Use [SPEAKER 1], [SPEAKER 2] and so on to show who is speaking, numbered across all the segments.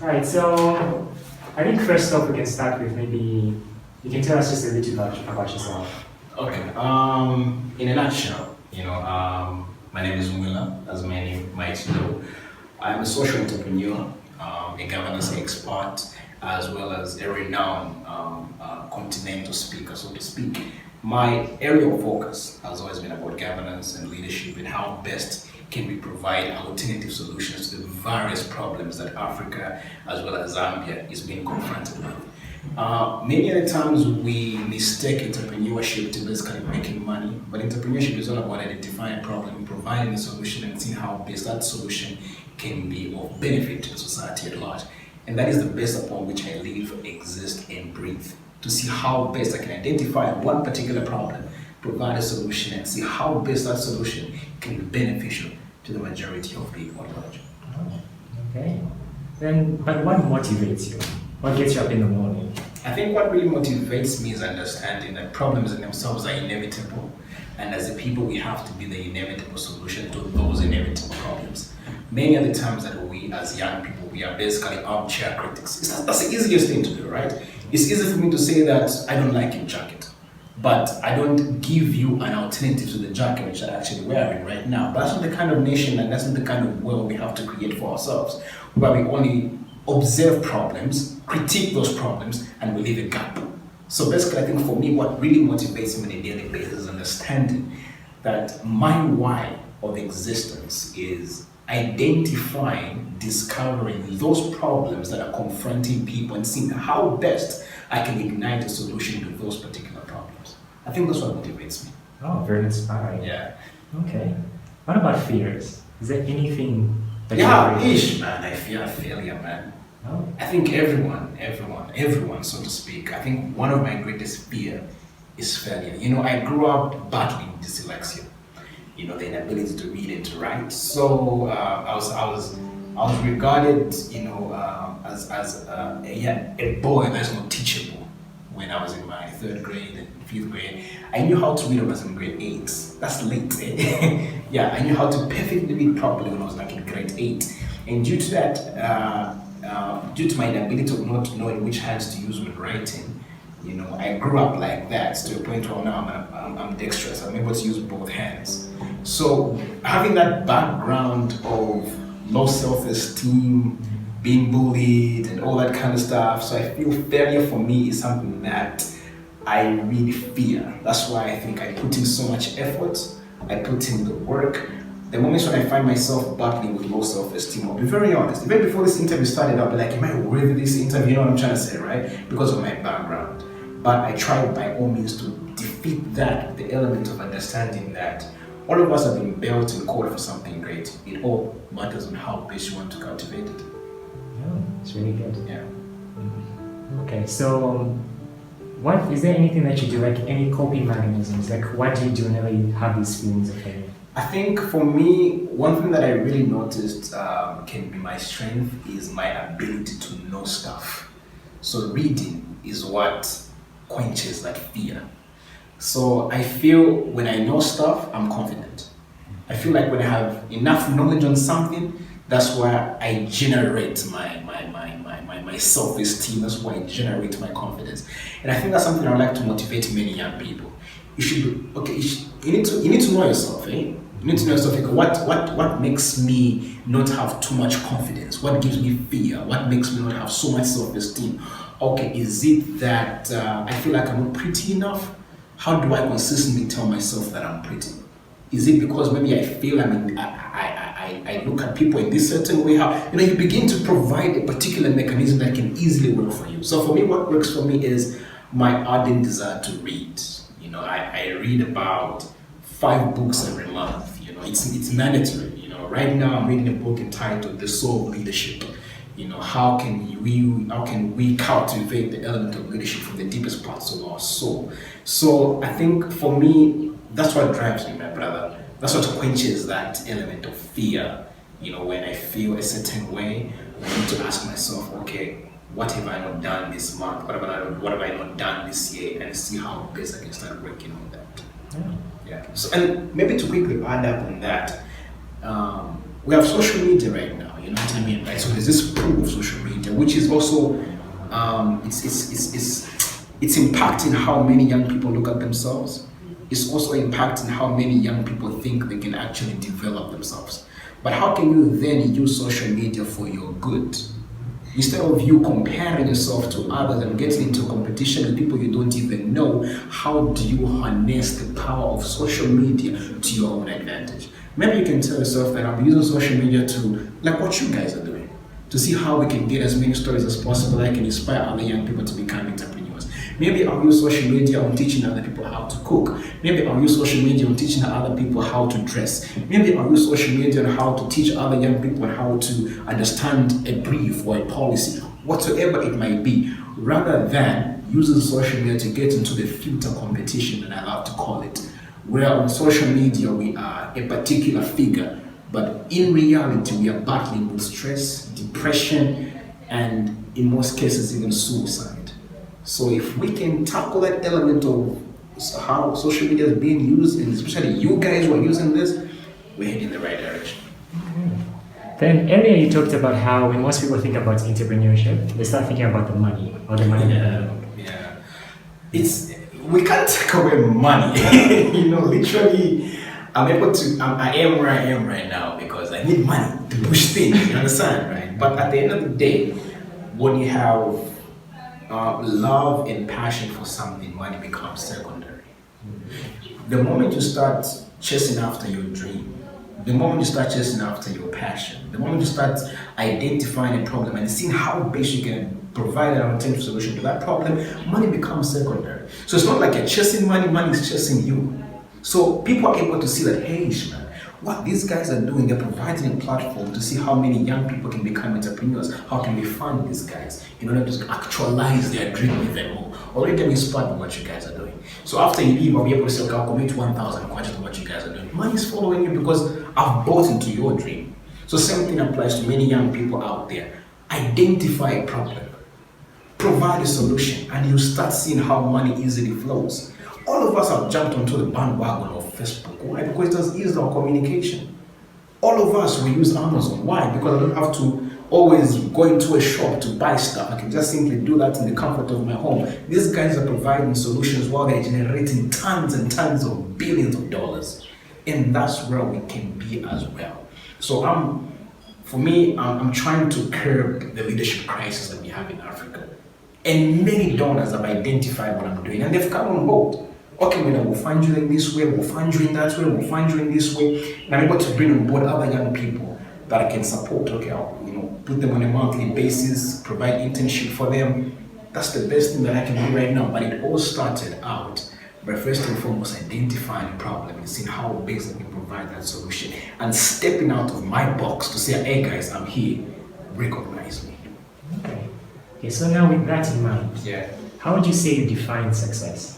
[SPEAKER 1] Right, so I think first off we can start with maybe you can tell us just a little about yourself.
[SPEAKER 2] Okay. In a nutshell, my name is Mwila, as many might know. I'm a social entrepreneur, a governance expert, as well as a renowned continental speaker, so to speak. My area of focus has always been about governance and leadership and how best can we provide alternative solutions to the various problems that Africa, as well as Zambia, is being confronted with. Many other times we mistake entrepreneurship to basically making money, but entrepreneurship is all about identifying a problem, providing a solution, and seeing how best that solution can be of benefit to society at large. And that is the base upon which I live, exist, and breathe. To see how best I can identify one particular problem, provide a solution, and see how best that solution can be beneficial to the majority of people at large.
[SPEAKER 1] Oh, okay. But what motivates you? What gets you up in the morning?
[SPEAKER 2] I think what really motivates me is understanding that problems in themselves are inevitable, and as a people we have to be the inevitable solution to those inevitable problems. Many of the times that we as young people, we are basically armchair critics. That's the easiest thing to do, right? It's easy for me to say that I don't like your jacket, but I don't give you an alternative to the jacket which I'm actually wearing right now. But that's not the kind of nation and that's not the kind of world we have to create for ourselves, where we only observe problems, critique those problems, and we leave a gap. So basically, I think for me, what really motivates me on a daily basis is understanding that my why of existence is identifying, discovering those problems that are confronting people and seeing how best I can ignite a solution to those particular problems. I think that's what motivates me.
[SPEAKER 1] Oh, very inspiring.
[SPEAKER 2] Yeah.
[SPEAKER 1] Okay. What about fears? Is there anything that
[SPEAKER 2] man, I fear failure, man.
[SPEAKER 1] Oh.
[SPEAKER 2] I think everyone, so to speak, I think one of my greatest fear is failure. I grew up battling dyslexia. The inability to read and to write. So I was regarded, as a boy that's not teachable. When I was in my 3rd grade and 5th grade, I knew how to read when I was in grade 8. That's late, eh? Yeah, I knew how to perfectly read properly when I was like in grade 8. And due to that, due to my inability of not knowing which hands to use when writing, I grew up like that to a point where now I'm dexterous. I'm able to use both hands. So having that background of low self-esteem, being bullied, and all that kind of stuff, so I feel failure for me is something that I really fear. That's why I think I put in so much effort. I put in the work. The moments when I find myself battling with low self-esteem, I'll be very honest. Even before this interview started, I'll be like, am I worthy of this interview? You know what I'm trying to say, right? Because of my background. But I try by all means to defeat that with the element of understanding that all of us have been built and called for something great. It all matters on how best you want to cultivate it.
[SPEAKER 1] Yeah, it's really good.
[SPEAKER 2] Yeah.
[SPEAKER 1] Okay, so what is there anything that you do, like any coping mechanisms? Like what do you do whenever you have these feelings of failure?
[SPEAKER 2] I think for me, one thing that I really noticed can be my strength is my ability to know stuff. So reading is what quenches that fear. So I feel when I know stuff, I'm confident. I feel like when I have enough knowledge on something, that's where I generate my self-esteem, that's where I generate my confidence. And I think that's something I would like to motivate many young people. You should be, okay, you need to know yourself, eh? You need to know yourself, like, what makes me not have too much confidence? What gives me fear? What makes me not have so much self-esteem? Okay, is it that I feel like I'm not pretty enough? How do I consistently tell myself that I'm pretty? Is it because maybe I feel I look at people in this certain way? You begin to provide a particular mechanism that can easily work for you. So for me, what works for me is my ardent desire to read. I read about 5 books every month. It's mandatory. Right now I'm reading a book entitled The Soul of Leadership. How can we cultivate the element of leadership from the deepest parts of our soul? So I think for me, that's what drives me, my brother. That's what quenches that element of fear. When I feel a certain way, I need to ask myself, okay, what have I not done this month? What have I not done this year? And see how best I can start working on that. Yeah. So, and maybe to quickly add up on that, we have social media right now. You know what I mean, right? So there's this pull of social media, which is also it's impacting how many young people look at themselves. It's also impacting how many young people think they can actually develop themselves. But how can you then use social media for your good? Instead of you comparing yourself to others and getting into competition with people you don't even know, how do you harness the power of social media to your own advantage? Maybe you can tell yourself that I'm using social media to, like what you guys are doing, to see how we can get as many stories as possible that can inspire other young people to become entrepreneurs. Maybe I'll use social media on teaching other people how to cook. Maybe I'll use social media on teaching other people how to dress. Maybe I'll use social media on how to teach other young people how to understand a brief or a policy, whatsoever it might be, rather than using social media to get into the filter competition that I love to call it, where on social media we are a particular figure, but in reality we are battling with stress, depression, and in most cases even suicide. So if we can tackle that element of how social media is being used, and especially you guys who are using this, we're heading in the right direction.
[SPEAKER 1] Then earlier you talked about how when most people think about entrepreneurship, they start thinking about the money or the money.
[SPEAKER 2] Yeah. We can't take away money. Literally, I am where I am right now because I need money to push things, you understand, right? But at the end of the day, when you have love and passion for something, money becomes secondary. The moment you start chasing after your dream, the moment you start chasing after your passion, the moment you start identifying a problem and seeing how best you can provide an alternative solution to that problem, money becomes secondary. So it's not like you're chasing money, money is chasing you. So people are able to see that, hey, man, what these guys are doing, they're providing a platform to see how many young people can become entrepreneurs. How can we fund these guys in order to actualize their dream even more? Already I'm inspired by what you guys are doing. So after you leave, I'll be able to say, okay, I'll commit 1,000 questions to what you guys are doing. Money is following you because I've bought into your dream. So same thing applies to many young people out there. Identify a problem, provide a solution, and you start seeing how money easily flows. All of us have jumped onto the bandwagon of Facebook. Why? Because it has eased our communication. All of us will use Amazon. Why? Because I don't have to always go into a shop to buy stuff. I can just simply do that in the comfort of my home. These guys are providing solutions while they're generating tons and tons of billions of dollars. And that's where we can be as well. So I'm trying to curb the leadership crisis that we have in Africa. And many donors have identified what I'm doing and they've come on board. Okay, we'll find you in this way, we'll find you in that way, we'll find you in this way. And I'm able to bring on board other young people that I can support. Okay, I'll put them on a monthly basis, provide internship for them. That's the best thing that I can do right now. But it all started out by first and foremost identifying a problem and seeing how best I can provide that solution. And stepping out of my box to say, hey guys, I'm here, recognize me.
[SPEAKER 1] Okay, so now with that in mind, how would you say you define success?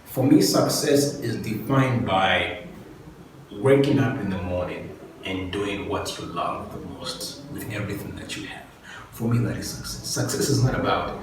[SPEAKER 2] For me, success is defined by waking up in the morning and doing what you love the most with everything that you have. For me, that is success. Success is not about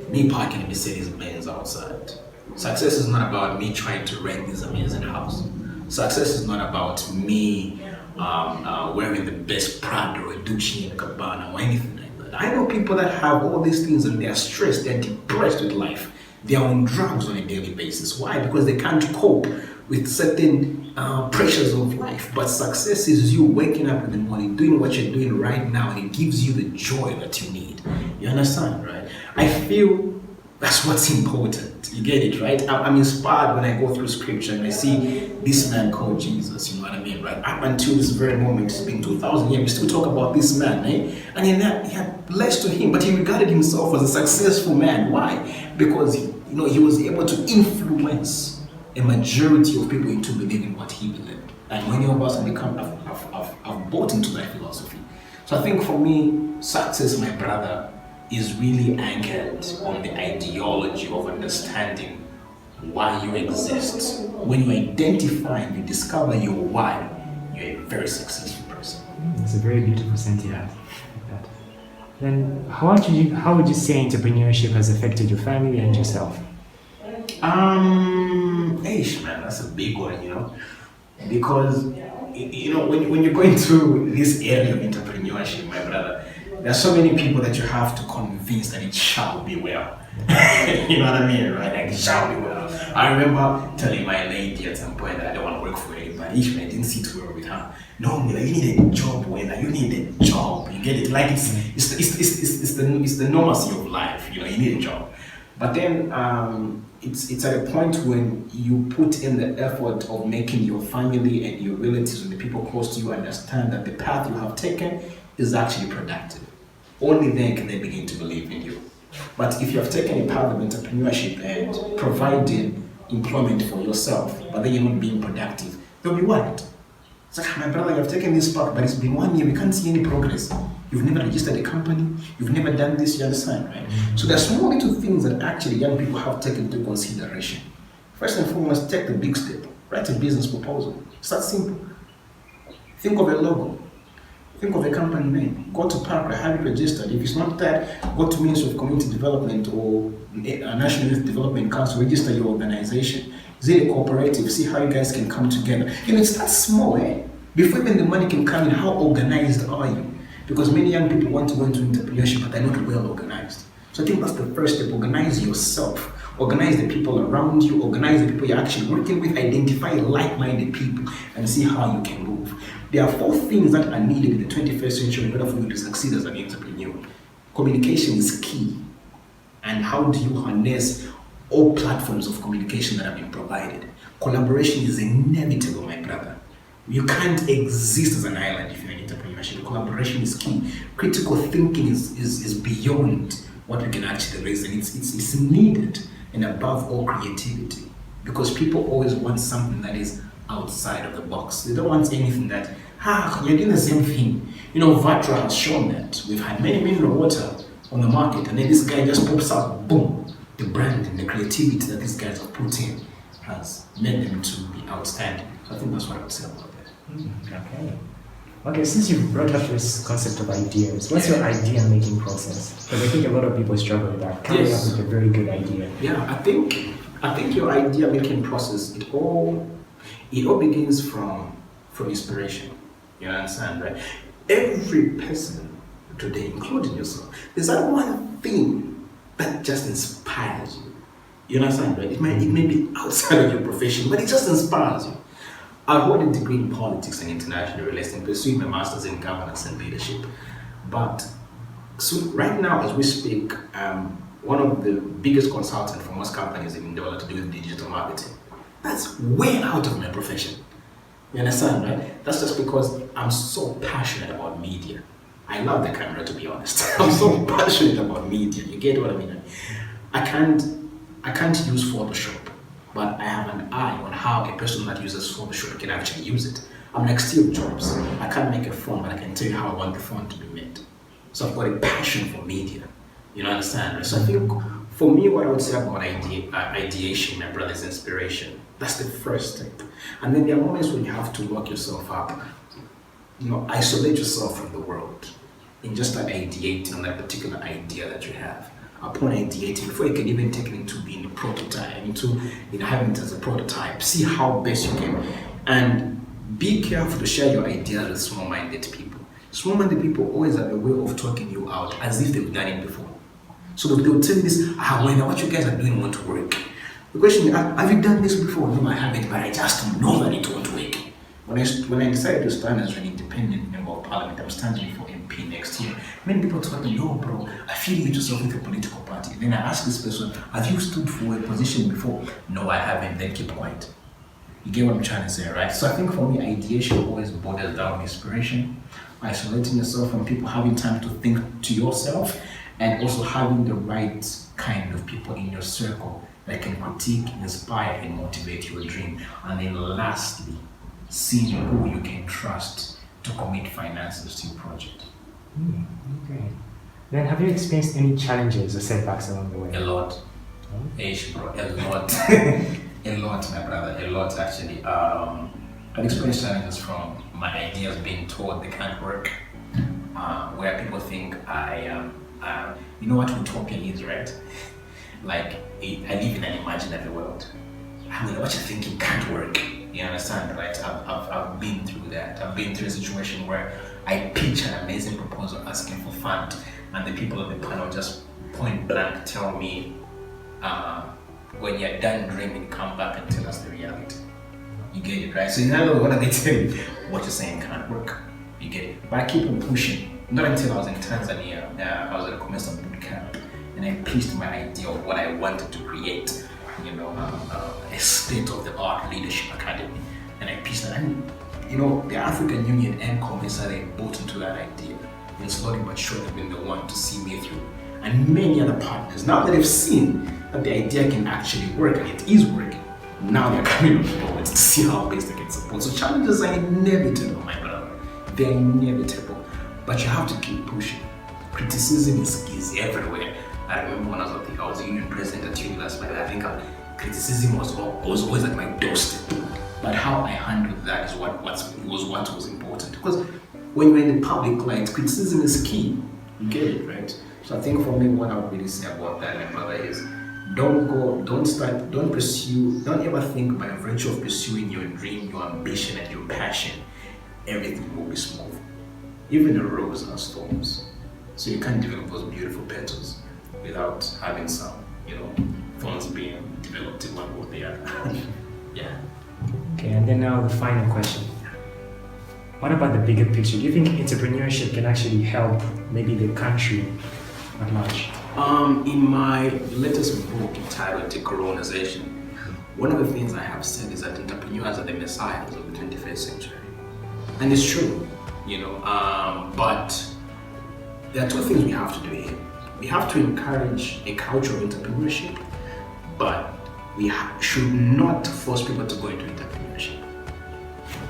[SPEAKER 2] me parking a Mercedes-Benz outside. Success is not about me trying to rent this amazing house. Success is not about me wearing the best Prada or Gucci and Gabbana or anything like that. I know people that have all these things and they're stressed, they're depressed with life. They're on drugs on a daily basis. Why? Because they can't cope with certain pressures of life. But success is you waking up in the morning, doing what you're doing right now, and it gives you the joy that you need. You understand, right? I feel that's what's important. You get it, right? I'm inspired when I go through scripture and I see this man called Jesus, you know what I mean, right? Up until this very moment, it's been 2,000 years, we still talk about this man, eh? And he had less to him, but he regarded himself as a successful man. Why? Because he was able to influence a majority of people into believing what he believed. And many of us have bought into that philosophy. So I think for me, success, my brother, is really anchored on the ideology of understanding why you exist. When you identify and you discover your why, you're a very successful person.
[SPEAKER 1] It's a very beautiful sentiment. Like that. Then how would you say entrepreneurship has affected your family and yourself?
[SPEAKER 2] Man, that's a big one, because when you're going through this area of entrepreneurship, entrepreneurship, my brother, there are so many people that you have to convince that it shall be well. You know what I mean, right? Like, it shall be well. I remember telling my lady at some point that I don't want to work for anybody. I didn't sit well with her. No, Mwila, you need a job, Mwila. You need a job. You get it? Like, it's the normalcy of life. You know, you need a job. But then it's at a point when you put in the effort of making your family and your relatives and the people close to you understand that the path you have taken is actually productive. Only then can they begin to believe in you. But if you have taken a path of entrepreneurship and providing employment for yourself, but then you're not being productive, they'll be worried. It's like, my brother, you have taken this path, but it's been 1 year, we can't see any progress. You've never registered a company, you've never done this, you understand, right? So there are small little things that actually young people have taken into consideration. First and foremost, take the big step. Write a business proposal. It's that simple. Think of a logo. Think of a company name. Go to Park, have it registered. If it's not that, go to Ministry of Community Development or National Youth Development Council, register your organization. Is it a cooperative? See how you guys can come together. You know, it's that small, eh? Before even the money can come in, how organized are you? Because many young people want to go into entrepreneurship, but they're not well organized. So I think that's the first step. Organize yourself. Organize the people around you. Organize the people you're actually working with. Identify like-minded people and see how you can move. There are 4 things that are needed in the 21st century in order for you to succeed as an entrepreneur. Communication is key. And how do you harness all platforms of communication that have been provided? Collaboration is inevitable, my brother. You can't exist as an island if you're in entrepreneurship. Collaboration is key. Critical thinking is beyond what we can actually raise, and it's needed, and above all, creativity. Because people always want something that is outside of the box. They don't want anything that, you're doing the same thing. You know, Vatra has shown that. We've had many mineral water on the market, and then this guy just pops out, boom. The brand and the creativity that these guys have put in has made them to be outstanding. So I think that's what I would say about that.
[SPEAKER 1] Okay, since you brought up this concept of ideas, what's your idea making process? Because I think a lot of people struggle with that, coming up with a very good idea.
[SPEAKER 2] Yeah, I think your idea making process, it all begins from inspiration. You understand, right? Every person today, including yourself, there's that one thing that just inspires you. You understand, right? It may be outside of your profession, but it just inspires you. I hold a degree in politics and international relations, pursuing my master's in governance and leadership. But so right now, as we speak, one of the biggest consultants for most companies in the world to do with digital marketing. That's way out of my profession. You understand, right? That's just because I'm so passionate about media. I love the camera, to be honest. I'm so passionate about media. You get what I mean? I can't use Photoshop, but I have an eye on how a person that uses Photoshop can actually use it. I'm like Steve Jobs. I can't make a phone, but I can tell you how I want the phone to be made. So I've got a passion for media. You know, understand? Right? So I think for me, what I would say about ideation, my brother's inspiration, that's the first step. And then there are moments when you have to lock yourself up, you know, isolate yourself from the world and just start ideating on that particular idea that you have. Upon ideating, before you can even take it into being a prototype, into having it as a prototype, see how best you can. And be careful to share your ideas with small-minded people. Small-minded people always have a way of talking you out as if they've done it before. So they'll tell me this, what you guys are doing won't work. The question is, have you done this before? No, I haven't, but I just know that it won't work. When I decided to stand as an independent member of parliament, I'm standing for MP next year. Many people told me, no, bro, affiliate yourself with a political party. Then I asked this person, have you stood for a position before? No, I haven't. Then keep quiet. You get what I'm trying to say, right? So I think for me, ideation always borders down inspiration, isolating yourself from people, having time to think to yourself, and also having the right kind of people in your circle that can critique, inspire, and motivate your dream. And then lastly, seeing who you can trust to commit finances to your project.
[SPEAKER 1] Okay. Then have you experienced any challenges or setbacks along the way?
[SPEAKER 2] A lot. Bro, a lot. A lot, my brother, a lot actually. I've experienced challenges from my ideas being told they can't work, where people think you know what utopia is, right? Like, I live in an imaginary world. I mean, what you're thinking can't work. You understand, right? I've been through that. I've been through a situation where I pitch an amazing proposal asking for fund, and the people on the panel just point blank tell me, when you're done dreaming, come back and tell us the reality. You get it, right? So in other words, what are they telling you? What you're saying can't work. You get it? But I keep on pushing. Not until I was in Tanzania, I was at a commercial boot camp, and I pitched my idea of what I wanted to create. You know, a state-of-the-art leadership academy, and I pitched that. And you know, the African Union and COMESA, they bought into that idea, and slowly but surely they've been the one to see me through. And many other partners, now that they've seen that the idea can actually work, and it is working, now they're coming on board to see how best they can support. So challenges are inevitable, my brother. They're inevitable, but you have to keep pushing. Criticism is everywhere. I remember when I was union president at uni last night, I think criticism was always at my doorstep. But how I handled that is what was important. Because when you're in the public light, criticism is key. You get it, right? So I think for me, what I would really say about that, my brother, is don't ever think by virtue of pursuing your dream, your ambition, and your passion, everything will be smooth. Even the rose are storms. So you can't develop those beautiful petals without having some, thorns being developed in one or the other. Yeah.
[SPEAKER 1] Okay, and then now the final question. What about the bigger picture? Do you think entrepreneurship can actually help maybe the country at large?
[SPEAKER 2] In my latest book entitled Decolonization, one of the things I have said is that entrepreneurs are the messiahs of the 21st century. And it's true, but there are two things we have to do here. We have to encourage a culture of entrepreneurship, but we should not force people to go into entrepreneurship.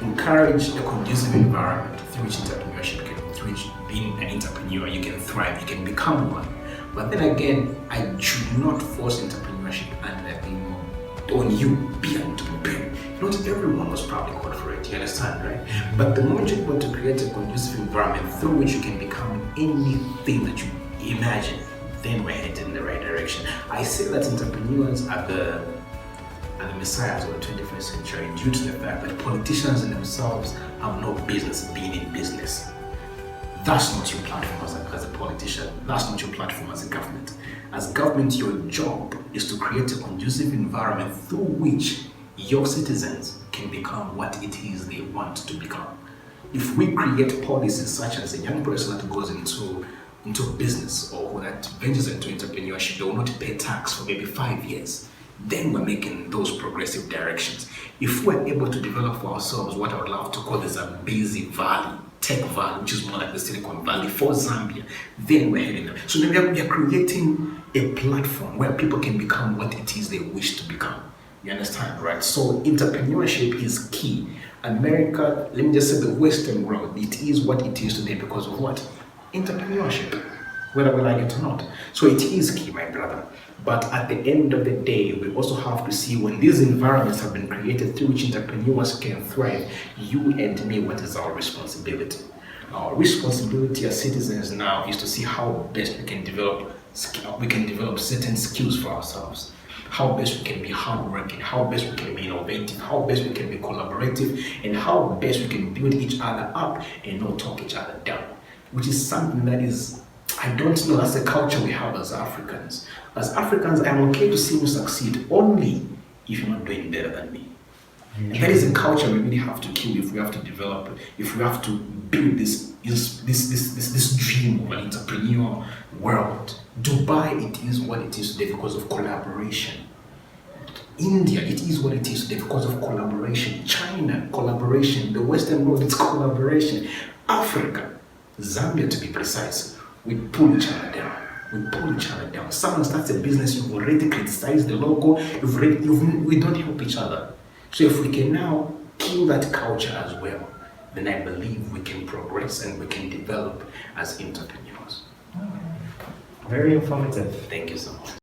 [SPEAKER 2] Encourage a conducive environment through which entrepreneurship through which being an entrepreneur, you can thrive, you can become one. But then again, I should not force entrepreneurship and on you be an entrepreneur. Not everyone was probably called for it, you understand, right? But the moment you want to create a conducive environment through which you can become anything that you imagine, then we're headed in the right direction. I say that entrepreneurs are the messiahs of the 21st century due to the fact that politicians in themselves have no business being in business. That's not your platform as a politician. That's not your platform as a government. As government, your job is to create a conducive environment through which your citizens can become what it is they want to become. If we create policies such as a young person that goes into business or that ventures into entrepreneurship, they will not pay tax for maybe 5 years, then we're making those progressive directions. If we're able to develop for ourselves what I would love to call the Zambezi Valley, Tech Valley, which is more like the Silicon Valley for Zambia, then we're heading there. So then we are creating a platform where people can become what it is they wish to become. You understand, right? So entrepreneurship is key. America, let me just say the Western world, it is what it is today because of what? Entrepreneurship, whether we like it or not. So it is key, my brother. But at the end of the day, we also have to see when these environments have been created through which entrepreneurs can thrive, you and me, what is our responsibility? Our responsibility as citizens now is to see how best we can develop certain skills for ourselves. How best we can be hardworking, how best we can be innovative, how best we can be collaborative, and how best we can build each other up and not talk each other down. Which is something that is, I don't know, that's a culture we have as Africans. As Africans, I'm okay to see you succeed only if you're not doing better than me. And that is a culture we really have to kill if we have to develop, if we have to build this dream of an entrepreneur world. Dubai, it is what it is today because of collaboration. India, it is what it is today because of collaboration. China, collaboration. The Western world, it's collaboration. Africa, Zambia to be precise, we pull each other down. Someone starts a business, you've already criticized the logo, we don't help each other. So if we can now kill that culture as well, then I believe we can progress and we can develop as entrepreneurs.
[SPEAKER 1] Very informative.
[SPEAKER 2] Thank you so much.